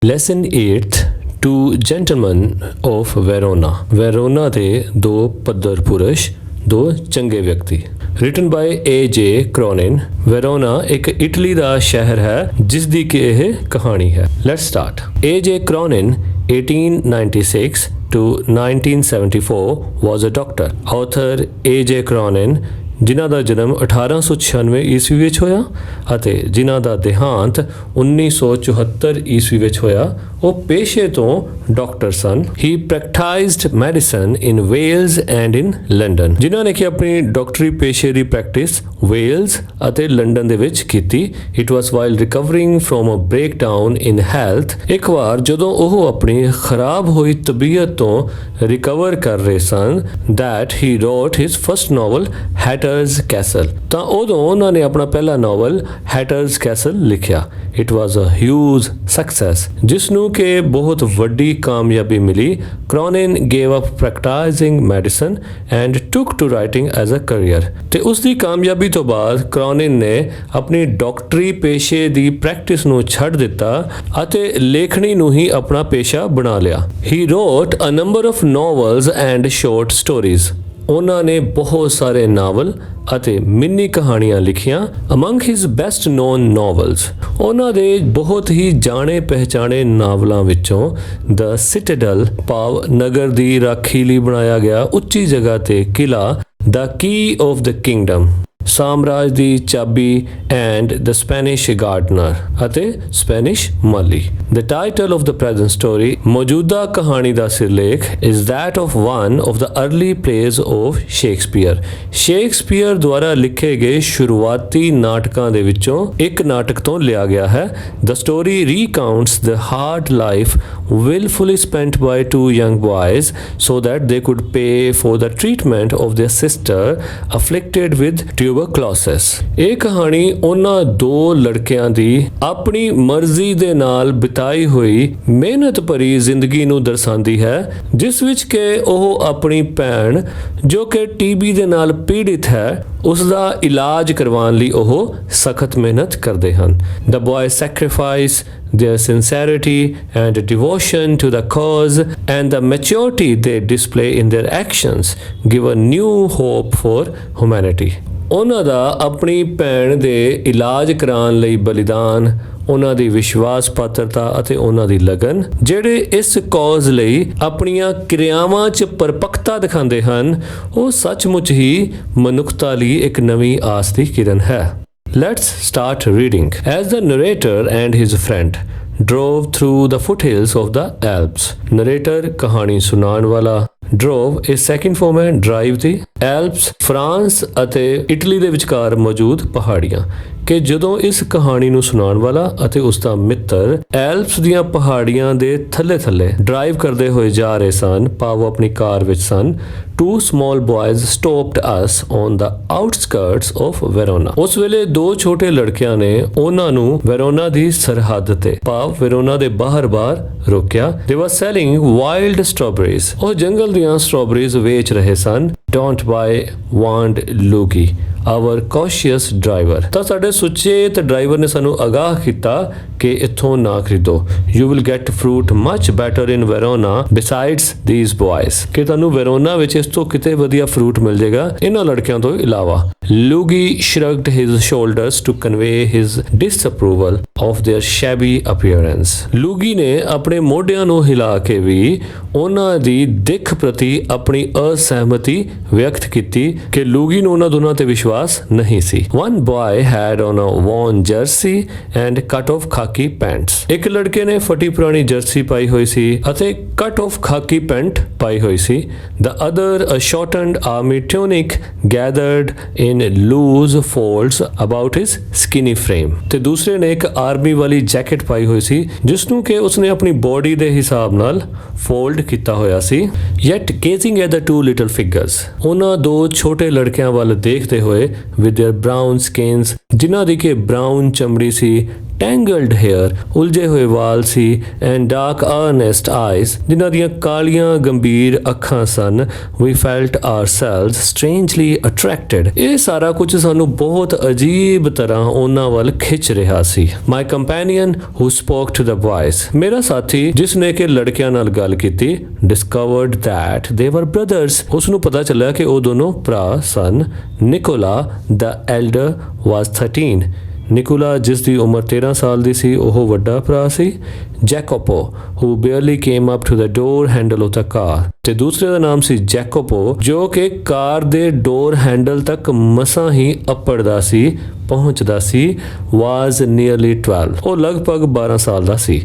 Lesson 8th Two Gentlemen of Verona. Verona ਦੇ ਦੋ ਪੱਧਰ ਪੁਰਸ਼, ਦੋ ਚੰਗੇ ਵਿਅਕਤੀ। Written by A.J. Cronin. Verona ਇੱਕ ਇਟਲੀ ਦਾ ਸ਼ਹਿਰ ਹੈ ਜਿਸ ਦੀ ਕਿ ਇਹ ਕਹਾਣੀ ਹੈ। Let's start. A.J. Cronin 1896 to 1974 was a doctor. Author A.J. Cronin ਜਿਨ੍ਹਾਂ ਦਾ ਜਨਮ 1896 ਈਸਵੀ ਵਿੱਚ ਹੋਇਆ ਅਤੇ ਜਿਨ੍ਹਾਂ ਦਾ ਦੇਹਾਂਤ 1974 ਈਸਵੀ ਵਿੱਚ ਹੋਇਆ, ਉਹ ਪੇਸ਼ੇ ਤੋਂ ਡਾਕਟਰ ਸਨ। He practised medicine in Wales and in London. ਜਿਨ੍ਹਾਂ ਨੇ ਕਿ ਆਪਣੀ ਡਾਕਟਰੀ ਪੇਸ਼ੇ ਦੀ ਪ੍ਰੈਕਟਿਸ ਵੇਲਜ਼ ਅਤੇ ਲੰਡਨ ਦੇ ਵਿੱਚ ਕੀਤੀ। It was while recovering from a breakdown in health. ਇੱਕ ਵਾਰ ਜਦੋਂ ਉਹ ਆਪਣੀ ਖਰਾਬ ਹੋਈ ਤਬੀਅਤ ਤੋਂ ਰਿਕਵਰ ਕਰ ਰਹੇ ਸਨ, that he wrote his first novel Hatter's Castle. ਤਾਂ ਉਦੋਂ ਉਹਨਾਂ ਨੇ ਆਪਣਾ ਪਹਿਲਾ ਨਾਵਲ ਹੈਟਰਜ਼ ਕੈਸਲ ਲਿਖਿਆ। It was a huge success, ਜਿਸ ਨੂੰ ਕਿ ਬਹੁਤ ਵੱਡੀ ਕਾਮਯਾਬੀ ਮਿਲੀ। Cronin gave up practicing medicine and took to writing as a career। ਤੇ ਉਸ ਦੀ ਕਾਮਯਾਬੀ ਤੋਂ ਬਾਅਦ Cronin ਨੇ ਆਪਣੀ ਡਾਕਟਰੀ ਪੇਸ਼ੇ ਦੀ ਪ੍ਰੈਕਟਿਸ ਨੂੰ ਛੱਡ ਦਿੱਤਾ ਅਤੇ ਲੇਖਣੀ ਨੂੰ ਹੀ ਆਪਣਾ ਪੇਸ਼ਾ ਬਣਾ ਲਿਆ। He wrote a number of novels and short stories। ਉਹਨਾਂ ਨੇ ਬਹੁਤ ਸਾਰੇ ਨਾਵਲ ਅਤੇ ਮਿੰਨੀ ਕਹਾਣੀਆਂ ਲਿਖੀਆਂ। Among his best non novels, ਉਹਨਾਂ ਦੇ ਬਹੁਤ ਹੀ ਜਾਣੇ ਪਹਿਚਾਣੇ ਨਾਵਲਾਂ ਵਿੱਚੋਂ ਦ ਸਿਟਾਡਲ ਭਾਵ ਨਗਰ ਦੀ ਰਾਖੀ ਲਈ ਬਣਾਇਆ ਗਿਆ ਉੱਚੀ ਜਗ੍ਹਾ ਤੇ ਕਿਲਾ, ਦ ਕੀ ਆਫ ਦ ਕਿੰਗਡਮ ਸਾਮਰਾਜ ਦੀ ਚਾਬੀ ਐਂਡ ਦ ਸਪੈਨਿਸ਼ ਗਾਰਡਨਰ ਅਤੇ ਸਪੈਨਿਸ਼ ਮਾਲੀ। The title of the present story, ਮੌਜੂਦਾ ਕਹਾਣੀ ਦਾ ਸਿਰਲੇਖ, is that of one of the early plays of Shakespeare. Shakespeare ਦੁਆਰਾ ਲਿਖੇ ਗਏ ਸ਼ੁਰੂਆਤੀ ਨਾਟਕਾਂ ਦੇ ਵਿੱਚੋਂ ਇੱਕ ਨਾਟਕ ਤੋਂ ਲਿਆ ਗਿਆ ਹੈ। The story recounts the hard life willfully spent by two young boys so that they could pay for the treatment of their sister afflicted with tuberculosis। ਇਹ ਕਹਾਣੀ ਉਹਨਾਂ ਦੋ ਲੜਕਿਆਂ ਦੀ ਆਪਣੀ ਮਰਜ਼ੀ ਦੇ ਨਾਲ ਬਿਤਾਈ ਹੋਈ ਮਿਹਨਤ ਭਰੀ ਜ਼ਿੰਦਗੀ ਨੂੰ ਦਰਸਾਉਂਦੀ ਹੈ, ਜਿਸ ਵਿੱਚ ਕਿ ਉਹ ਆਪਣੀ ਭੈਣ ਜੋ ਕਿ TB ਦੇ ਨਾਲ ਪੀੜਿਤ ਹੈ, ਉਸ ਦਾ ਇਲਾਜ ਕਰਵਾਉਣ ਲਈ ਉਹ ਸਖਤ ਮਿਹਨਤ ਕਰਦੇ ਹਨ। The boys sacrifice their sincerity and devotion to the cause and the maturity they display in their actions give a new hope for humanity। ਉਹਨਾਂ ਦਾ ਆਪਣੀ ਭੈਣ ਦੇ ਇਲਾਜ ਕਰਾਉਣ ਲਈ ਬਲੀਦਾਨ, ਉਹਨਾਂ ਦੀ ਵਿਸ਼ਵਾਸ ਪਾਤਰਤਾ ਅਤੇ ਉਹਨਾਂ ਦੀ ਲਗਨ, ਜਿਹੜੇ ਇਸ ਕੌਜ਼ ਲਈ ਆਪਣੀਆਂ ਕਿਰਿਆਵਾਂ 'ਚ ਪਰਪੱਕਤਾ ਦਿਖਾਉਂਦੇ ਹਨ, ਉਹ ਸੱਚਮੁੱਚ ਹੀ ਮਨੁੱਖਤਾ ਲਈ ਇੱਕ ਨਵੀਂ ਆਸ ਦੀ ਕਿਰਨ ਹੈ। Let's start reading. As the narrator and his friend drove through the foothills of the Alps. Narrator ਕਹਾਣੀ ਸੁਣਾਉਣ ਵਾਲਾ, drove is second form ਹੈ drive ਦੀ। Alps ਫਰਾਂਸ ਅਤੇ ਇਟਲੀ ਦੇ ਵਿਚਕਾਰ ਮੌਜੂਦ ਪਹਾੜੀਆਂ। ਕਿ ਜਦੋਂ ਇਸ ਕਹਾਣੀ ਨੂੰ ਸੁਣਾਉਣ ਵਾਲਾ ਅਤੇ ਉਸ ਦਾ ਮਿੱਤਰ ਐਲਪਸ ਦੀਆਂ ਪਹਾੜੀਆਂ ਦੇ ਥੱਲੇ ਡਰਾਈਵ ਕਰਦੇ ਹੋਏ ਜਾ ਰਹੇ ਸਨ, ਭਾਵ ਆਪਣੀ ਕਾਰ ਵਿੱਚ ਸਨ, two small boys stopped us on the outskirts of Verona। ਉਸ ਵੇਲੇ ਦੋ ਛੋਟੇ ਲੜਕਿਆਂ ਨੇ ਉਹਨਾਂ ਨੂੰ ਵੈਰੋਨਾ ਦੀ ਸਰਹੱਦ ਤੇ ਭਾਵ ਵੈਰੋਨਾ ਦੇ ਬਾਹਰ ਰੋਕਿਆ। They were selling wild strawberries। ਉਹ ਜੰਗਲ ਦੀਆਂ ਸਟ੍ਰਾਬੇਰੀਜ਼ ਵੇਚ ਰਹੇ ਸਨ। Don't buy, warned Luigi, our cautious driver। ਤਾਂ ਸਾਡੇ ਸੁਚੇਤ ਡਰਾਈਵਰ ਨੇ ਸਾਨੂੰ ਆਗਾਹ ਕੀਤਾ ਕਿ ਇੱਥੋਂ ਨਾ ਖਰੀਦੋ। You will get fruit much better in Verona besides these boys। ਕਿ ਤੁਹਾਨੂੰ ਵੈਰੋਨਾ ਵਿੱਚ ਇਸ ਤੋਂ ਕਿਤੇ ਵਧੀਆ ਫਰੂਟ ਮਿਲ ਜਾਏਗਾ ਇਹਨਾਂ ਲੜਕਿਆਂ ਤੋਂ ਇਲਾਵਾ। Luigi shrugged his shoulders to convey his disapproval of their shabby appearance। Luigi ਨੇ ਆਪਣੇ ਮੋਢਿਆਂ ਨੂੰ ਹਿਲਾ ਕੇ ਵੀ ਉਹਨਾਂ ਦੀ ਦਿੱਖ ਪ੍ਰਤੀ ਆਪਣੀ ਅਸਹਿਮਤੀ ਵਿਅਕਤ ਕੀਤੀ ਕਿ ਲੂਗੀ ਨੂੰ ਉਹਨਾਂ ਦੋਨਾਂ ਤੇ ਵਿਸ਼ਵਾਸ ਨਹੀਂ ਸੀ। One boy had on a worn jersey and cut off khaki pants। ਇੱਕ ਲੜਕੇ ਨੇ ਫਟੀ ਪੁਰਾਣੀ ਜਰਸੀ ਪਾਈ ਹੋਈ ਸੀ ਅਤੇ cut off khaki ਪੈਂਟ ਪਾਈ ਹੋਈ ਸੀ। The other a shortened army tunic gathered in loose folds about his skinny frame। ਤੇ ਦੂਸਰੇ ਨੇ ਇੱਕ ਆਰਮੀ ਵਾਲੀ ਜੈਕਟ ਪਾਈ ਹੋਈ ਸੀ ਜਿਸ ਨੂੰ ਕਿ ਉਸਨੇ ਆਪਣੀ ਬੋਡੀ ਦੇ ਹਿਸਾਬ ਨਾਲ ਫੋਲਡ ਕੀਤਾ ਹੋਇਆ ਸੀ। Yet gazing at the two little figures, ਉਹਨਾਂ ਦੋ ਛੋਟੇ ਲੜਕਿਆਂ ਵੱਲ ਦੇਖਦੇ ਹੋਏ with their brown skins, ਜਿਨ੍ਹਾਂ ਦੀ ਕਿ ਬਰਾਊਨ ਚਮੜੀ ਸੀ, tangled hair, ਉਲਝੇ ਹੋਏ ਵਾਲ ਸੀ, and dark earnest eyes, ਜਿਨ੍ਹਾਂ ਦੀਆਂ ਕਾਲੀਆਂ ਗੰਭੀਰ ਅੱਖਾਂ ਸਨ। We felt ourselves strangely attracted। ਇਹ ਸਾਰਾ ਕੁਝ ਸਾਨੂੰ ਬਹੁਤ ਅਜੀਬ ਤਰ੍ਹਾਂ ਉਹਨਾਂ ਵੱਲ ਖਿੱਚ ਰਿਹਾ ਸੀ। My companion who spoke to the boys, ਮੇਰਾ ਸਾਥੀ ਜਿਸ ਨੇ ਕਿ ਲੜਕਿਆਂ ਨਾਲ ਗੱਲ ਕੀਤੀ, discovered that they were brothers। ਉਸ ਨੂੰ ਪਤਾ ਚੱਲਿਆ ਕਿ ਉਹ ਦੋਨੋਂ ਭਰਾ ਸਨ। Nicola the elder was 13। Nikola ਜਿਸ ਦੀ ਉਮਰ 13 ਸਾਲ ਦੀ ਸੀ, ਉਹ ਵੱਡਾ ਭਰਾ ਸੀ। ਜੈਕੋਪੋ who barely came up to the door handle of the car, ਤੇ ਦੂਸਰੇ ਦਾ ਨਾਮ ਸੀ ਜੈਕੋਪੋ ਜੋ ਕਿ ਕਾਰ ਦੇ ਡੋਰ ਹੈਂਡਲ ਤੱਕ ਮਸਾਂ ਹੀ ਅੱਪੜਦਾ ਸੀ, ਪਹੁੰਚਦਾ ਸੀ। was nearly 12, ਉਹ ਲਗਭਗ 12 ਸਾਲ ਦਾ ਸੀ।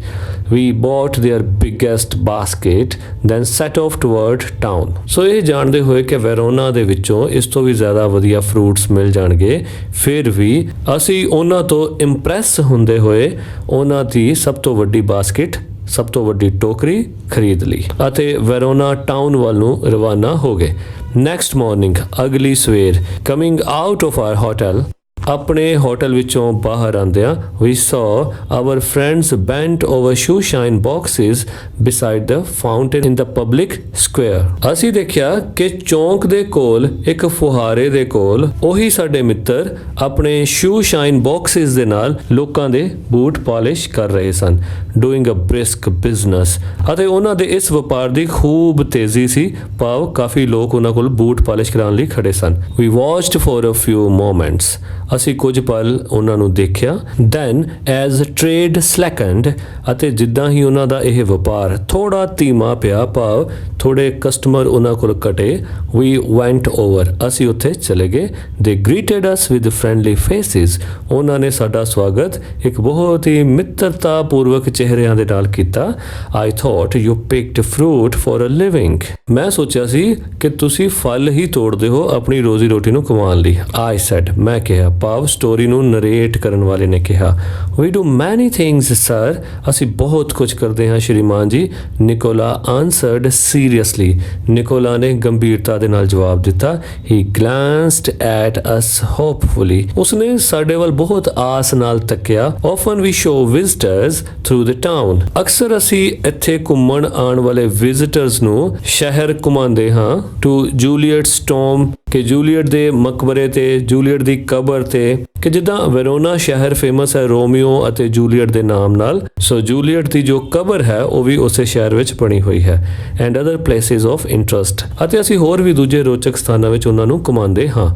We bought their biggest basket then set off toward town। ਸੋ ਇਹ ਜਾਣਦੇ ਹੋਏ ਕਿ ਵੈਰੋਨਾ ਦੇ ਵਿੱਚੋਂ ਇਸ ਤੋਂ ਵੀ ਜ਼ਿਆਦਾ ਵਧੀਆ ਫਰੂਟਸ ਮਿਲ ਜਾਣਗੇ, ਫਿਰ ਵੀ ਅਸੀਂ ਉਹਨਾਂ ਤੋਂ ਇੰਪ੍ਰੈਸ ਹੁੰਦੇ ਹੋਏ ਉਹਨਾਂ ਦੀ ਸਭ ਤੋਂ ਵੱਡੀ ਬਾਸਕਟ, ਸਭ ਤੋਂ ਵੱਡੀ ਟੋਕਰੀ ਖਰੀਦ ਲਈ ਅਤੇ ਵੈਰੋਨਾ ਟਾਊਨ ਵੱਲ ਨੂੰ ਰਵਾਨਾ ਹੋ ਗਏ। ਨੈਕਸਟ ਮਾਰਨਿੰਗ, ਅਗਲੀ ਸਵੇਰ, coming out of R hotel, ਆਪਣੇ ਹੋਟਲ ਵਿੱਚੋਂ ਬਾਹਰ ਆਉਂਦਿਆਂ we saw our friends bent over shoe shine boxes beside the fountain in the public square। ਅਸੀਂ ਦੇਖਿਆ ਕਿ ਚੌਂਕ ਦੇ ਕੋਲ ਇੱਕ ਫੁਹਾਰੇ ਦੇ ਕੋਲ ਉਹੀ ਸਾਡੇ ਮਿੱਤਰ ਆਪਣੇ shoe shine boxes ਦੇ ਨਾਲ ਲੋਕਾਂ ਦੇ ਬੂਟ ਪਾਲਿਸ਼ ਕਰ ਰਹੇ ਸਨ, doing a brisk business। ਅਤੇ ਉਹਨਾਂ ਦੇ ਇਸ ਵਪਾਰ ਦੀ ਖੂਬ ਤੇਜ਼ੀ ਸੀ, ਭਾਵ ਕਾਫੀ ਲੋਕ ਉਹਨਾਂ ਕੋਲ ਬੂਟ ਪਾਲਿਸ਼ ਕਰਾਉਣ ਲਈ ਖੜੇ ਸਨ। We watched for a few moments, ਅਸੀਂ ਕੁਝ ਪਲ ਉਹਨਾਂ ਨੂੰ ਦੇਖਿਆ। then as trade slackened, ਅਤੇ ਜਿੱਦਾਂ ਹੀ ਉਹਨਾਂ ਦਾ ਇਹ ਵਪਾਰ ਥੋੜਾ ਧੀਮਾ ਪਿਆ, ਭਾਵ ਥੋੜੇ ਕਸਟਮਰ ਉਹਨਾਂ ਕੋਲ ਘਟੇ, we went over, ਅਸੀਂ ਉੱਥੇ ਚਲੇ ਗਏ। they greeted us with friendly faces, ਉਹਨਾਂ ਨੇ ਸਾਡਾ ਸਵਾਗਤ ਇੱਕ ਬਹੁਤ ਹੀ ਮਿੱਤਰਤਾ ਪੂਰਵਕ ਚਿਹਰਿਆਂ ਦੇ ਨਾਲ ਕੀਤਾ। I thought you picked fruit for a living, ਮੈਂ ਸੋਚਿਆ ਸੀ ਕਿ ਤੁਸੀਂ ਫਲ ਹੀ ਤੋੜਦੇ ਹੋ ਆਪਣੀ ਰੋਜ਼ੀ ਰੋਟੀ ਨੂੰ ਕਮਾਉਣ ਲਈ। I said, ਮੈਂ ਕਿਹਾ, ਭਾਵ ਸਟੋਰੀ ਨੂੰ ਨਰੇਟ ਕਰਨ ਵਾਲੇ ਨੇ ਕਿਹਾ। We do many things sir, ਅਸੀਂ ਬਹੁਤ ਕੁਝ ਕਰਦੇ ਹਾਂ ਸ਼੍ਰੀਮਾਨ ਜੀ। ਨਿਕੋਲਾ answered seriously, ਨਿਕੋਲਾ ਨੇ ਗੰਭੀਰਤਾ ਦੇ ਨਾਲ ਜਵਾਬ ਦਿੱਤਾ। He glanced at us hopefully, ਉਸਨੇ ਸਾਡੇ ਵੱਲ ਬਹੁਤ ਆਸ ਨਾਲ ਤੱਕਿਆ। Often we show visitors through the town, ਅਕਸਰ ਅਸੀਂ ਇੱਥੇ ਘੁੰਮਣ ਆਉਣ ਵਾਲੇ ਵਿਜ਼ਿਟਰਸ ਨੂੰ ਸ਼ਹਿਰ ਘੁਮਾਉਂਦੇ ਹਾਂ। To Juliet's tomb, ਕਿ ਜੂਲੀਅਟ ਦੇ ਮਕਬਰੇ ਤੇ, ਜੂਲੀਅਟ ਦੀ ਕਬਰ ਤੇ, ਕਿ ਜਿੱਦਾਂ ਵੈਰੋਨਾ ਸ਼ਹਿਰ ਫੇਮਸ ਹੈ ਰੋਮੀਓ ਅਤੇ ਜੂਲੀਅਟ ਦੇ ਨਾਮ ਨਾਲ, ਸੋ ਜੂਲੀਅਟ ਦੀ ਜੋ ਕਬਰ ਹੈ ਉਹ ਵੀ ਉਸੇ ਸ਼ਹਿਰ ਵਿੱਚ ਬਣੀ ਹੋਈ ਹੈ। And other places of interest, ਅਤੇ ਅਸੀਂ ਹੋਰ ਵੀ ਦੂਜੇ ਰੋਚਕ ਸਥਾਨਾਂ ਵਿੱਚ ਉਹਨਾਂ ਨੂੰ ਘੁਮਾਉਂਦੇ ਹਾਂ।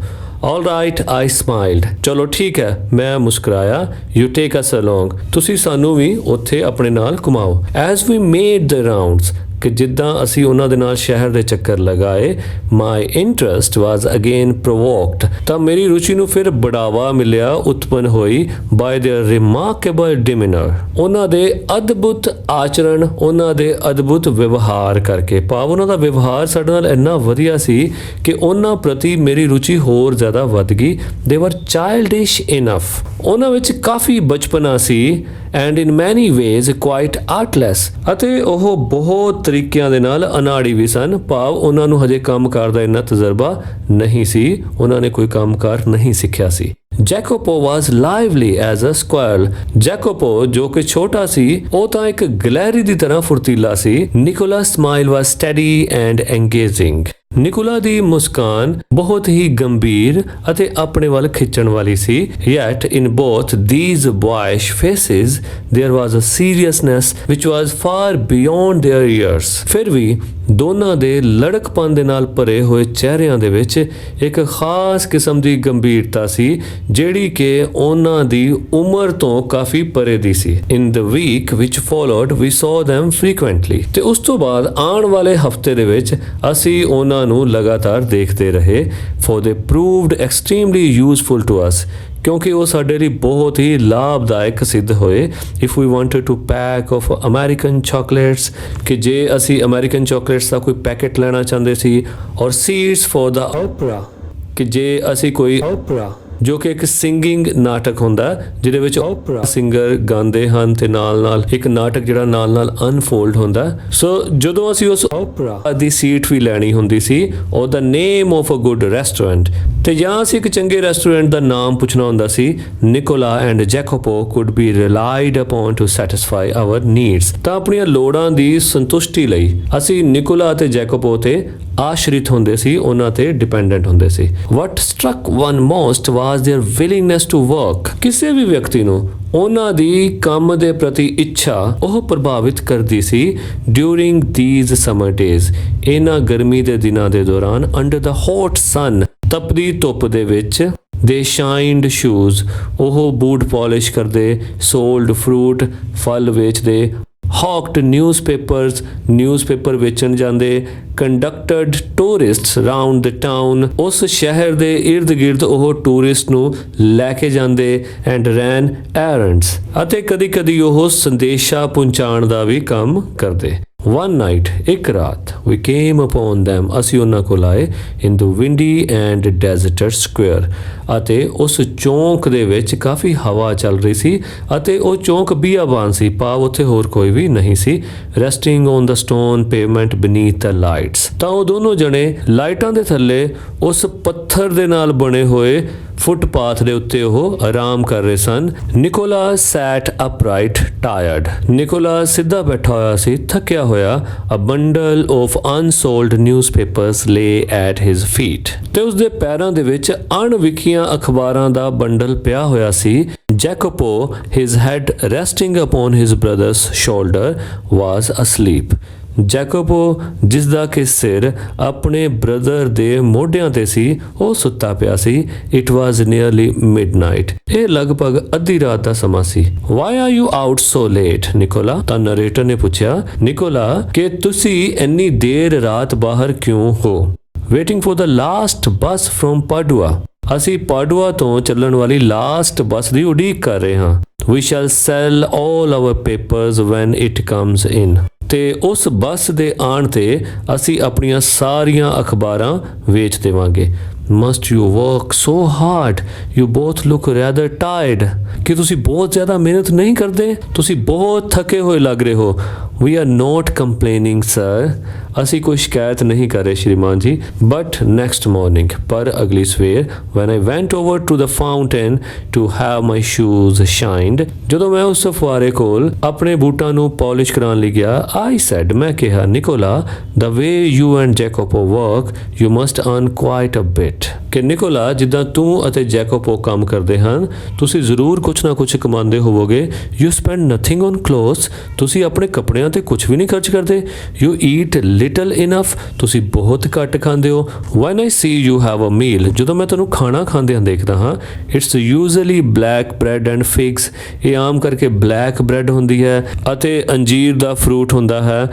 All right, I smiled, ਚਲੋ ਠੀਕ ਹੈ, ਮੈਂ ਮੁਸਕਰਾਇਆ। You take us along, ਤੁਸੀਂ ਸਾਨੂੰ ਵੀ ਉੱਥੇ ਆਪਣੇ ਨਾਲ ਘੁਮਾਓ। As we made the rounds, ਕਿ ਜਿੱਦਾਂ ਅਸੀਂ ਉਹਨਾਂ ਦੇ ਨਾਲ ਸ਼ਹਿਰ ਦੇ ਚੱਕਰ ਲਗਾਏ, my interest was again provoked, ਤਾਂ ਮੇਰੀ ਰੁਚੀ ਨੂੰ ਫਿਰ ਬੜਾਵਾ ਮਿਲਿਆ, ਉਤਪੰਨ ਹੋਈ by their remarkable demeanor, ਉਹਨਾਂ ਦੇ ਅਦਭੁਤ ਆਚਰਣ, ਉਹਨਾਂ ਦੇ ਅਦਭੁਤ ਵਿਵਹਾਰ ਕਰਕੇ, ਭਾਵ ਉਹਨਾਂ ਦਾ ਵਿਵਹਾਰ ਸਾਡੇ ਨਾਲ ਇੰਨਾ ਵਧੀਆ ਸੀ ਕਿ ਉਹਨਾਂ ਪ੍ਰਤੀ ਮੇਰੀ ਰੁਚੀ ਹੋਰ ਜ਼ਿਆਦਾ ਵੱਧ ਗਈ। they were childish enough, ਉਹਨਾਂ ਵਿੱਚ ਕਾਫੀ ਬਚਪਨਾ ਸੀ, and in many ways quite artless, ਅਤੇ ਉਹ ਬਹੁਤ ਤਰੀਕਿਆਂ ਦੇ ਨਾਲ ਅਨਾੜੀ ਵੀ ਸਨ, ਭਾਵ ਉਹਨਾਂ ਨੂੰ ਹਜੇ ਕੰਮਕਾਰ ਦਾ ਇੰਨਾ ਤਜਰਬਾ ਨਹੀਂ ਸੀ, ਉਹਨਾਂ ਨੇ ਕੋਈ ਕੰਮਕਾਰ ਨਹੀਂ ਸਿੱਖਿਆ ਸੀ। Jacopo was lively as a squirrel, ਜੈਕੋਪੋ ਜੋ ਕਿ ਛੋਟਾ ਸੀ, ਉਹ ਤਾਂ ਇੱਕ ਗਲੈਰੀ ਦੀ ਤਰ੍ਹਾਂ ਫੁਰਤੀਲਾ ਸੀ। Nicola's smile was steady and engaging, Nikola ਦੀ ਮੁਸਕਾਨ ਬਹੁਤ ਹੀ ਗੰਭੀਰ ਅਤੇ ਆਪਣੇ ਵੱਲ ਖਿੱਚਣ ਵਾਲੀ ਸੀ। Yet in both these boyish faces there was a seriousness which was far beyond their years, ਫਿਰ ਵੀ ਦੋਨਾਂ ਦੇ ਲੜਕਪਨ ਦੇ ਨਾਲ ਭਰੇ ਹੋਏ ਚਿਹਰਿਆਂ ਦੇ ਵਿੱਚ ਇੱਕ ਖਾਸ ਕਿਸਮ ਦੀ ਗੰਭੀਰਤਾ ਸੀ, ਜਿਹੜੀ ਕਿ ਉਹਨਾਂ ਦੀ ਉਮਰ ਤੋਂ ਕਾਫੀ ਪਰੇ ਦੀ ਸੀ। In the week which followed we saw them frequently, ਤੇ ਉਸ ਤੋਂ ਬਾਅਦ ਆਉਣ ਵਾਲੇ ਹਫਤੇ ਦੇ ਵਿੱਚ ਅਸੀਂ ਉਹਨਾਂ ਨੂੰ ਲਗਾਤਾਰ ਦੇਖਦੇ ਰਹੇ। For they proved extremely useful to us, ਕਿਉਂਕਿ ਉਹ ਸਾਡੇ ਲਈ ਬਹੁਤ ਹੀ ਲਾਭਦਾਇਕ ਸਿੱਧ ਹੋਏ। If we wanted to pack of American chocolates, ਕਿ ਜੇ ਅਸੀਂ ਅਮਰੀਕਨ ਚੌਕਲੇਟਸ ਦਾ ਕੋਈ ਪੈਕੇਟ ਲੈਣਾ ਚਾਹੁੰਦੇ ਸੀ, ਔਰ seats for the opera, ਕਿ ਜੇ ਅਸੀਂ ਕੋਈ ਜੋ ਕਿ ਇੱਕ ਸਿੰਗਿੰਗ ਨਾਟਕ ਹੁੰਦਾ ਜਿਹਦੇ ਵਿੱਚ ਓਪਰਾ ਸਿੰਗਰ ਗਾਉਂਦੇ ਹਨ ਤੇ ਨਾਲ-ਨਾਲ ਇੱਕ ਨਾਟਕ ਜਿਹੜਾ ਨਾਲ-ਨਾਲ ਅਨਫੋਲਡ ਹੁੰਦਾ। ਸੋ ਜਦੋਂ ਅਸੀਂ ਉਸ ਓਪਰਾ ਦੀ ਸੀਟ ਵੀ ਲੈਣੀ ਹੁੰਦੀ ਸੀ, ਉਹਦਾ name of a good restaurant, ਤੇ ਜਾਂ ਅਸੀਂ ਇੱਕ ਚੰਗੇ ਰੈਸਟੋਰੈਂਟ ਦਾ ਨਾਮ ਪੁੱਛਣਾ ਹੁੰਦਾ ਸੀ, Nicola and Jacopo could be relied upon to satisfy our needs. ਤਾਂ ਆਪਣੀਆਂ ਲੋੜਾਂ ਦੀ ਸੰਤੁਸ਼ਟੀ ਲਈ ਅਸੀਂ ਨਿਕੋਲਾ ਅਤੇ ਜੈਕੋਪੋ ਤੇ ਆਸ਼ਰਿਤ ਹੁੰਦੇ ਸੀ, ਉਹਨਾਂ ਤੇ ਡਿਪੈਂਡੈਂਟ ਹੁੰਦੇ ਸੀ। What struck one most was their willingness to work. ਕਿਸੇ ਵੀ ਵਿਅਕਤੀ ਨੂੰ ਉਹਨਾਂ ਦੀ ਕੰਮ ਦੇ ਪ੍ਰਤੀ ਇੱਛਾ ਉਹ ਪ੍ਰਭਾਵਿਤ ਕਰਦੀ ਸੀ। ਡਿਊਰਿੰਗ ਥੀਜ਼ ਸਮਰ ਡੇਜ਼, ਇਹਨਾਂ ਗਰਮੀ ਦੇ ਦਿਨਾਂ ਦੇ ਦੌਰਾਨ, ਅੰਡਰ ਦਾ ਹੌਟ ਸਨ, ਤਪਦੀ ਧੁੱਪ ਦੇ ਵਿੱਚ, ਦੇ ਸ਼ਾਈਨਡ ਸ਼ੂਜ਼, ਉਹ ਬੂਟ ਪਾਲਿਸ਼ ਕਰਦੇ, ਸੋਲਡ ਫਰੂਟ, ਫਲ ਵੇਚਦੇ, ਹੌਕਡ ਨਿਊਜ਼ਪੇਪਰਸ, ਨਿਊਜ਼ਪੇਪਰ ਵੇਚਣ ਜਾਂਦੇ, ਕੰਡਕਟਡ ਟੂਰਿਸਟਸ ਰਾਉਂਡ ਦ ਟਾਊਨ, ਉਸ ਸ਼ਹਿਰ ਦੇ ਇਰਦ ਗਿਰਦ ਉਹ ਟੂਰਿਸਟ ਨੂੰ ਲੈ ਕੇ ਜਾਂਦੇ, ਐਂਡ ਰੈਨ ਐਰੰਡਸ, ਅਤੇ ਕਦੀ ਕਦੀ ਉਹ ਸੰਦੇਸ਼ਾ ਪਹੁੰਚਾਉਣ ਦਾ ਵੀ ਕੰਮ ਕਰਦੇ। One night, ਇੱਕ ਰਾਤ, we came upon them, ਅਸੀਂ ਉਹਨਾਂ ਕੋਲ ਆਏ, in the windy and deserted square, ਅਤੇ ਉਸ ਚੌਂਕ ਦੇ ਵਿੱਚ ਕਾਫੀ ਹਵਾ ਚੱਲ ਰਹੀ ਸੀ ਅਤੇ ਉਹ ਚੌਂਕ ਬੀਆਬਾਨ ਸੀ, ਭਾਵ ਉੱਥੇ ਹੋਰ ਕੋਈ ਵੀ ਨਹੀਂ ਸੀ। resting on the stone pavement beneath the lights, ਤਾਂ ਉਹ ਦੋਨੋਂ ਜਣੇ ਲਾਈਟਾਂ ਦੇ ਥੱਲੇ ਉਸ ਪੱਥਰ ਦੇ ਨਾਲ ਬਣੇ ਹੋਏ ਫੁੱਟਪਾਥ ਦੇ ਉੱਤੇ ਉਹ ਆਰਾਮ ਕਰ ਰਹੇ ਸਨ। ਨਿਕੋਲਾ ਸੈਟ ਅਪਰਾਈਟ ਟਾਇਰਡ, ਨਿਕੋਲਾ ਸਿੱਧਾ ਬੈਠਾ ਹੋਇਆ ਸੀ, ਥੱਕਿਆ ਹੋਇਆ। ਅ ਬੰਡਲ ਆਫ ਅਨਸੋਲਡ ਨਿਊਜ਼ਪੇਪਰਸ ਲੇ ਐਟ ਹਿਜ਼ ਫੀਟ, ਤੇ ਉਸਦੇ ਪੈਰਾਂ ਦੇ ਵਿੱਚ ਅਣਵਿਖੀਆਂ ਅਖਬਾਰਾਂ ਦਾ ਬੰਡਲ ਪਿਆ ਹੋਇਆ ਸੀ। Jacopo, his head resting upon his brother's shoulder, was asleep. ਜੈਕੋਬੋ, ਜਿਸ ਦਾ ਕਿ ਸਿਰ ਆਪਣੇ ਬ੍ਰਦਰ ਦੇ ਮੋਢਿਆਂ ਤੇ ਸੀ, ਉਹ ਸੁੱਤਾ ਪਿਆ ਸੀ। ਇਟ ਵਾਜ਼ ਨੀਅਰਲੀ ਮਿਡਨਾਈਟ, ਇਹ ਲਗਭਗ ਅੱਧੀ ਰਾਤ ਦਾ ਸਮਾਂ ਸੀ। Why are you out so late Nicola, ਤਾਂ ਨਰੇਟਰ ਨੇ ਪੁੱਛਿਆ, ਨਿਕੋਲਾ, ਕਿ ਤੁਸੀਂ ਇੰਨੀ ਦੇਰ ਰਾਤ ਬਾਹਰ ਕਿਉਂ ਹੋ? Waiting for the last bus from Padua, ਅਸੀਂ ਪਾਡੂਆ ਤੋਂ ਚੱਲਣ ਵਾਲੀ ਲਾਸਟ ਬੱਸ ਦੀ ਉਡੀਕ ਕਰ ਰਹੇ ਹਾਂ। We shall sell all our papers when it comes in, ਤੇ ਉਸ ਬੱਸ ਦੇ ਆਉਣ ਤੇ ਅਸੀਂ ਆਪਣੀਆਂ ਸਾਰੀਆਂ ਅਖਬਾਰਾਂ ਵੇਚ ਦੇਵਾਂਗੇ। Must you work so hard, you both look rather ਟਾਇਰਡ, ਕਿ ਤੁਸੀਂ ਬਹੁਤ ਜ਼ਿਆਦਾ ਮਿਹਨਤ ਨਹੀਂ ਕਰਦੇ, ਤੁਸੀਂ ਬਹੁਤ ਥੱਕੇ ਹੋਏ ਲੱਗ ਰਹੇ ਹੋ। We are not complaining sir, ਅਸੀਂ ਕੋਈ ਸ਼ਿਕਾਇਤ ਨਹੀਂ ਕਰ ਰਹੇ ਸ਼੍ਰੀਮਾਨ ਜੀ। ਬਟ ਨੈਕਸਟ ਮਾਰਨਿੰਗ, ਪਰ ਅਗਲੀ ਸਵੇਰ, when I went over to the fountain to have my shoes shined, ਜਦੋਂ ਮੈਂ ਉਸ ਫੁਆਰੇ ਕੋਲ ਆਪਣੇ ਬੂਟਾਂ ਨੂੰ ਪਾਲਿਸ਼ ਕਰਾਉਣ ਲਈ ਗਿਆ, ਆਈ ਸੈਡ, ਮੈਂ ਕਿਹਾ, Nicola, the way you and Jacopo work, you must earn quite a bit, ਕਿ ਨਿਕੋਲਾ, ਜਿੱਦਾਂ ਤੂੰ ਅਤੇ ਜੈਕੋਪੋ ਕੰਮ ਕਰਦੇ ਹਨ, ਤੁਸੀਂ ਜ਼ਰੂਰ ਕੁਛ ਨਾ ਕੁਛ ਕਮਾਉਂਦੇ ਹੋਵੋਗੇ। You spend nothing on clothes, ਤੁਸੀਂ ਆਪਣੇ ਕੱਪੜਿਆਂ ਤੇ ਕੁਛ ਵੀ ਨਹੀਂ ਖਰਚ ਕਰਦੇ। ਯੂ ਈਟ ਲਿਟਲ ਇਨਫ, ਤੁਸੀਂ ਬਹੁਤ ਘੱਟ ਖਾਂਦੇ ਹੋ। When I see you have a meal, ਜਦੋਂ ਮੈਂ ਤੁਹਾਨੂੰ ਖਾਣਾ ਖਾਂਦਿਆਂ ਦੇਖਦਾ ਹਾਂ, it's usually black bread and figs, ਇਹ ਆਮ ਕਰਕੇ ਬਲੈਕ ਬ੍ਰੈਡ ਹੁੰਦੀ ਹੈ ਅਤੇ ਅੰਜੀਰ ਦਾ ਫਰੂਟ ਹੁੰਦਾ ਹੈ।